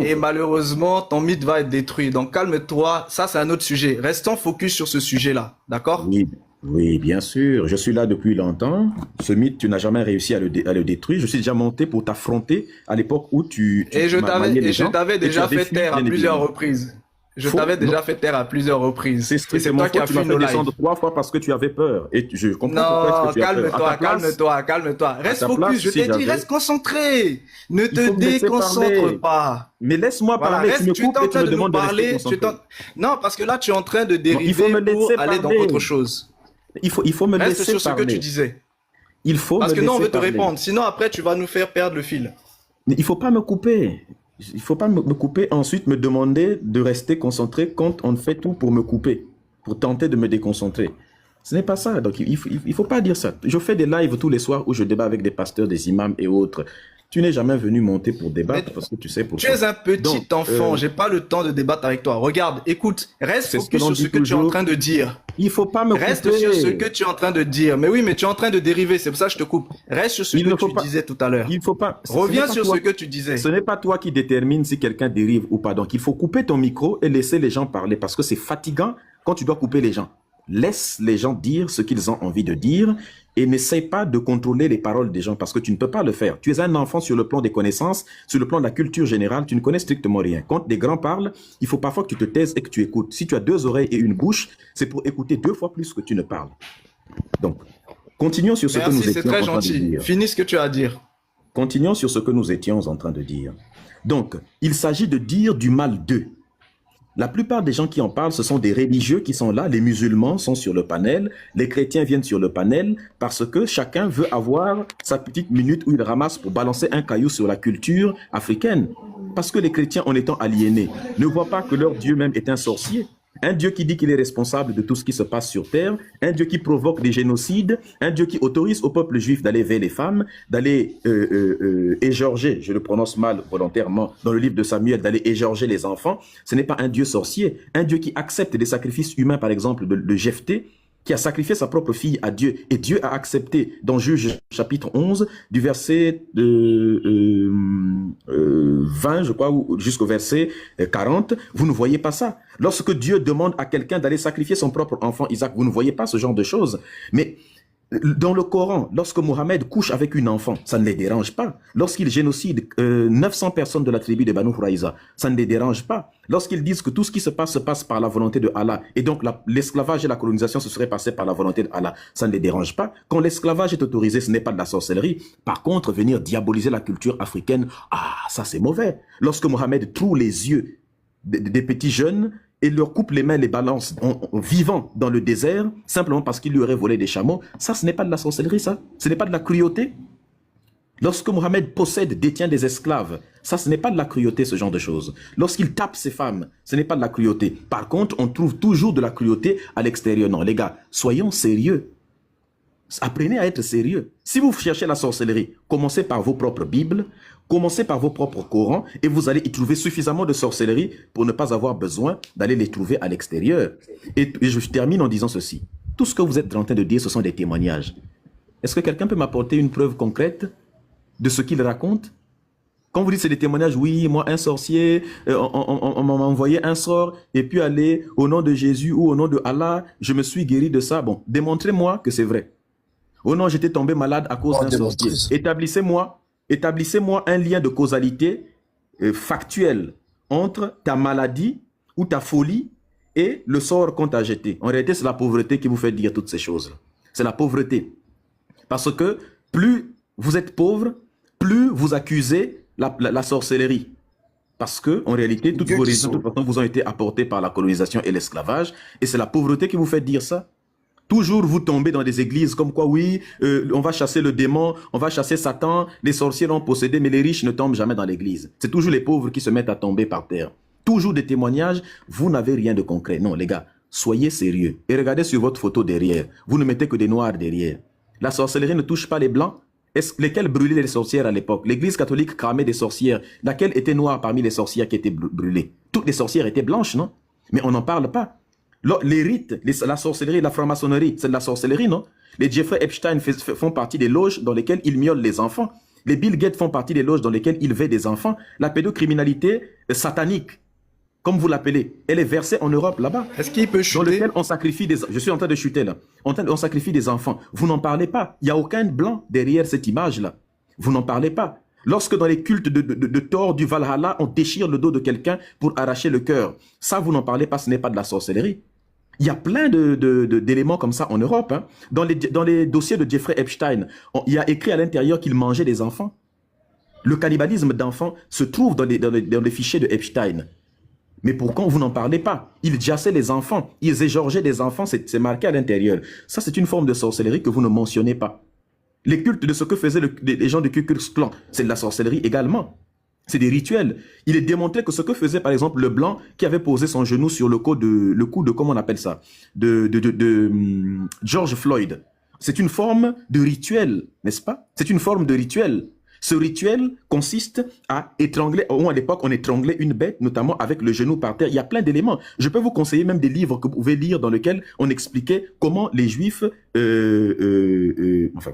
Et malheureusement, ton mythe va être détruit. Donc calme-toi, ça c'est un autre sujet. Restons focus sur ce sujet-là, d'accord? Oui, oui, bien sûr. Je suis là depuis longtemps. Ce mythe, tu n'as jamais réussi à le détruire. Je suis déjà monté pour t'affronter à l'époque où tu Et maniais les je gens t'avais et tu déjà avais fait fui, taire à bien plusieurs évidemment. reprises. Je Faux? t'avais Non. déjà fait taire à plusieurs reprises. C'est Et c'est strictement toi qui faux. as Tu m'as fui fait nos descendre lives. 3 fois parce que tu avais peur. Et je comprends pourquoi est-ce que Non, tu as peur. calme-toi, calme-toi, calme-toi. À Reste ta focus, place, je si t'ai dit, j'avais, reste concentré. Ne il te faut me laisser déconcentre parler. pas. Mais laisse-moi Voilà, parler. Tu me reste, tu es coupes en et tu train me de nous demandes de rester parler. concentré. Non, parce que là, tu es en train de Non, il faut dériver me pour laisser aller dans autre parler. chose. Il faut me Reste laisser sur ce que tu parler. disais. Il faut Parce me que nous, on laisser veut te parler. répondre. Sinon, après, tu vas nous faire perdre le fil. Mais il faut pas me couper. Il faut pas me couper, ensuite me demander de rester concentré quand on fait tout pour me couper, pour tenter de me déconcentrer. Ce n'est pas ça. Donc, il faut pas dire ça. Je fais des lives tous les soirs où je débat avec des pasteurs, des imams et autres. Tu n'es jamais venu monter pour Mais débattre parce que tu sais tu pourquoi. es un petit Donc, enfant. J'ai pas le temps de débattre avec toi. Regarde, écoute, reste c'est ce que focus l'on sur ce dit que tu es en toujours. train de dire. Il faut pas me Reste sur ce couper. que tu es en train de dire. Mais oui, mais tu es en train de dériver. C'est pour ça que je te coupe. Reste sur ce Il que ne faut tu pas. disais tout à l'heure. Il faut pas. Ce n'est Reviens pas sur ce toi. que tu Ce disais. n'est pas toi qui détermine si quelqu'un dérive ou pas. Donc, il faut couper ton micro et laisser les gens parler parce que c'est fatigant quand tu dois couper les gens. Laisse les gens dire ce qu'ils ont envie de dire et n'essaie pas de contrôler les paroles des gens parce que tu ne peux pas le faire. Tu es un enfant sur le plan des connaissances, sur le plan de la culture générale, tu ne connais strictement rien. Quand des grands parlent, il faut parfois que tu te taises et que tu écoutes. Si tu as 2 oreilles et une bouche, c'est pour écouter 2 fois plus que tu ne parles. Donc, continuons sur ce que Merci, nous c'est étions très en train de gentil. dire. Finis ce que tu as à dire. Continuons sur ce que nous étions en train de dire. Donc, il s'agit de dire du mal d'eux. La plupart des gens qui en parlent, ce sont des religieux qui sont là, les musulmans sont sur le panel, les chrétiens viennent sur le panel, parce que chacun veut avoir sa petite minute où il ramasse pour balancer un caillou sur la culture africaine. Parce que les chrétiens, en étant aliénés, ne voient pas que leur Dieu même est un sorcier. Un Dieu qui dit qu'il est responsable de tout ce qui se passe sur terre, un Dieu qui provoque des génocides, un Dieu qui autorise au peuple juif d'aller vers les femmes, d'aller égorger, je le prononce mal volontairement, dans le livre de Samuel, d'aller égorger les enfants. Ce n'est pas un Dieu sorcier, un Dieu qui accepte des sacrifices humains, par exemple de Jephthé, qui a sacrifié sa propre fille à Dieu, et Dieu a accepté, dans Juge chapitre 11, du verset 20, je crois, jusqu'au verset 40, vous ne voyez pas ça. Lorsque Dieu demande à quelqu'un d'aller sacrifier son propre enfant Isaac, vous ne voyez pas ce genre de choses. Mais dans le Coran, lorsque Mohammed couche avec une enfant, ça ne les dérange pas. Lorsqu'il génocide 900 personnes de la tribu de Banu Huraïza, ça ne les dérange pas. Lorsqu'ils disent que tout ce qui se passe par la volonté de Allah, et donc l'esclavage et la colonisation se seraient passés par la volonté de Allah, ça ne les dérange pas. Quand l'esclavage est autorisé, ce n'est pas de la sorcellerie. Par contre, venir diaboliser la culture africaine, ça c'est mauvais. Lorsque Mohammed troue les yeux des petits jeunes, et leur coupe les mains, les balance en vivant dans le désert, simplement parce qu'il lui aurait volé des chameaux, ça, ce n'est pas de la sorcellerie, ça. Ce n'est pas de la cruauté. Lorsque Mohammed possède, détient des esclaves, ça, ce n'est pas de la cruauté, ce genre de choses. Lorsqu'il tape ses femmes, ce n'est pas de la cruauté. Par contre, on trouve toujours de la cruauté à l'extérieur. Non, les gars, soyons sérieux. Apprenez à être sérieux. Si vous cherchez la sorcellerie, commencez par vos propres Bibles, commencez par vos propres Corans et vous allez y trouver suffisamment de sorcellerie pour ne pas avoir besoin d'aller les trouver à l'extérieur. Et je termine en disant ceci. Tout ce que vous êtes en train de dire, ce sont des témoignages. Est-ce que quelqu'un peut m'apporter une preuve concrète de ce qu'il raconte? Quand vous dites c'est des témoignages, oui, moi un sorcier, on m'a envoyé un sort et puis aller au nom de Jésus ou au nom de Allah, je me suis guéri de ça. Bon, démontrez-moi que c'est vrai. Oh non, j'étais tombé malade à cause d'un sorcier. Établissez-moi un lien de causalité factuel entre ta maladie ou ta folie et le sort qu'on t'a jeté. En réalité, c'est la pauvreté qui vous fait dire toutes ces choses. C'est la pauvreté. Parce que plus vous êtes pauvre, plus vous accusez la sorcellerie. Parce que, en réalité, toutes vos raisons, de toute façon, vous ont été apportées par la colonisation et l'esclavage. Et c'est la pauvreté qui vous fait dire ça. Toujours vous tombez dans des églises comme quoi, oui, on va chasser le démon, on va chasser Satan, les sorciers l'ont possédé, mais les riches ne tombent jamais dans l'église. C'est toujours les pauvres qui se mettent à tomber par terre. Toujours des témoignages, vous n'avez rien de concret. Non, les gars, soyez sérieux. Et regardez sur votre photo derrière. Vous ne mettez que des noirs derrière. La sorcellerie ne touche pas les blancs. Lesquelles brûlaient les sorcières à l'époque? L'église catholique cramait des sorcières. Laquelle était noire parmi les sorcières qui étaient brûlées? Toutes les sorcières étaient blanches, non? Mais on n'en parle pas. Les rites, la sorcellerie, la franc-maçonnerie, c'est de la sorcellerie, non? Les Jeffrey Epstein font partie des loges dans lesquelles ils miolent les enfants. Les Bill Gates font partie des loges dans lesquelles ils veillent des enfants. La pédocriminalité satanique, comme vous l'appelez, elle est versée en Europe là-bas. Est-ce qu'il peut Dans chuter? lequel on sacrifie des... Je suis en train de chuter là. On sacrifie des enfants. Vous n'en parlez pas. Il n'y a aucun blanc derrière cette image-là. Vous n'en parlez pas. Lorsque dans les cultes de Thor, du Valhalla, on déchire le dos de quelqu'un pour arracher le cœur. Ça, vous n'en parlez pas, ce n'est pas de la sorcellerie. Il y a plein d'éléments comme ça en Europe. Hein. Dans les dossiers de Jeffrey Epstein, il y a écrit à l'intérieur qu'il mangeait des enfants. Le cannibalisme d'enfants se trouve dans les fichiers de Epstein. Mais pourquoi vous n'en parlez pas? Ils jassaient les enfants, ils égorgeaient des enfants, c'est marqué à l'intérieur. Ça, c'est une forme de sorcellerie que vous ne mentionnez pas. Les cultes de ce que faisaient les gens du Ku Klux Klan, c'est de la sorcellerie également. C'est des rituels. Il est démontré que ce que faisait par exemple le blanc qui avait posé son genou sur le cou de comment on appelle ça, George Floyd. C'est une forme de rituel, n'est-ce pas? C'est une forme de rituel. Ce rituel consiste à étrangler, à l'époque on étranglait une bête, notamment avec le genou par terre. Il y a plein d'éléments. Je peux vous conseiller même des livres que vous pouvez lire dans lesquels on expliquait comment les Juifs... enfin,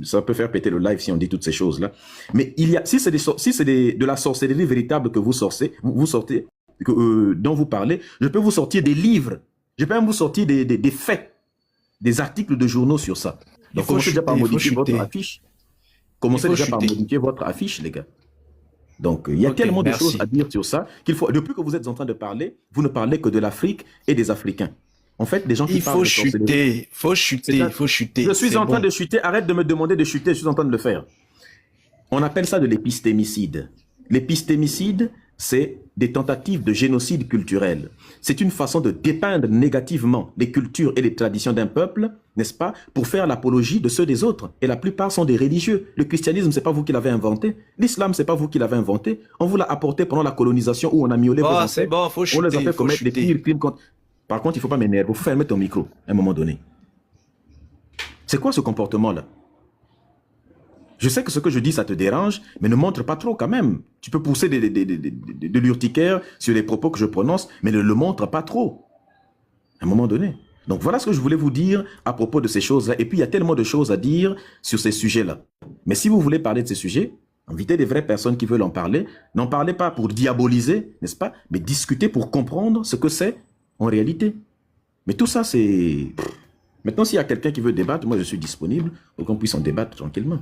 ça peut faire péter le live si on dit toutes ces choses-là. Mais il y a, si c'est de la sorcellerie véritable que vous sortez, dont vous parlez, je peux vous sortir des livres. Je peux même vous sortir des faits, des articles de journaux sur ça. Donc, commencez déjà par modifier votre affiche. Commencez déjà par modifier votre affiche, les gars. Donc, il y a tellement de choses à dire sur ça qu'il faut. Depuis que vous êtes en train de parler, vous ne parlez que de l'Afrique et des Africains. En fait, des gens qui parlent de sorcellerie. Il faut chuter. Je suis en train de chuter. Arrête de me demander de chuter. Je suis en train de le faire. On appelle ça de l'épistémicide. L'épistémicide, c'est des tentatives de génocide culturel. C'est une façon de dépeindre négativement les cultures et les traditions d'un peuple, n'est-ce pas, pour faire l'apologie de ceux des autres. Et la plupart sont des religieux. Le christianisme, c'est pas vous qui l'avez inventé. L'islam, c'est pas vous qui l'avez inventé. On vous l'a apporté pendant la colonisation où on a miaulé vos ancêtres. Faut chuter, on les a fait commettre des pires crimes contre... Par contre, il faut pas m'énerver. Il faut fermer ton micro à un moment donné. C'est quoi ce comportement-là? Je sais que ce que je dis, ça te dérange, mais ne montre pas trop quand même. Tu peux pousser de l'urticaire sur les propos que je prononce, mais ne le montre pas trop. À un moment donné. Donc voilà ce que je voulais vous dire à propos de ces choses-là. Et puis il y a tellement de choses à dire sur ces sujets-là. Mais si vous voulez parler de ces sujets, invitez des vraies personnes qui veulent en parler. N'en parlez pas pour diaboliser, n'est-ce pas? Mais discutez pour comprendre ce que c'est en réalité. Mais tout ça, c'est... Maintenant, s'il y a quelqu'un qui veut débattre, moi je suis disponible pour qu'on puisse en débattre tranquillement.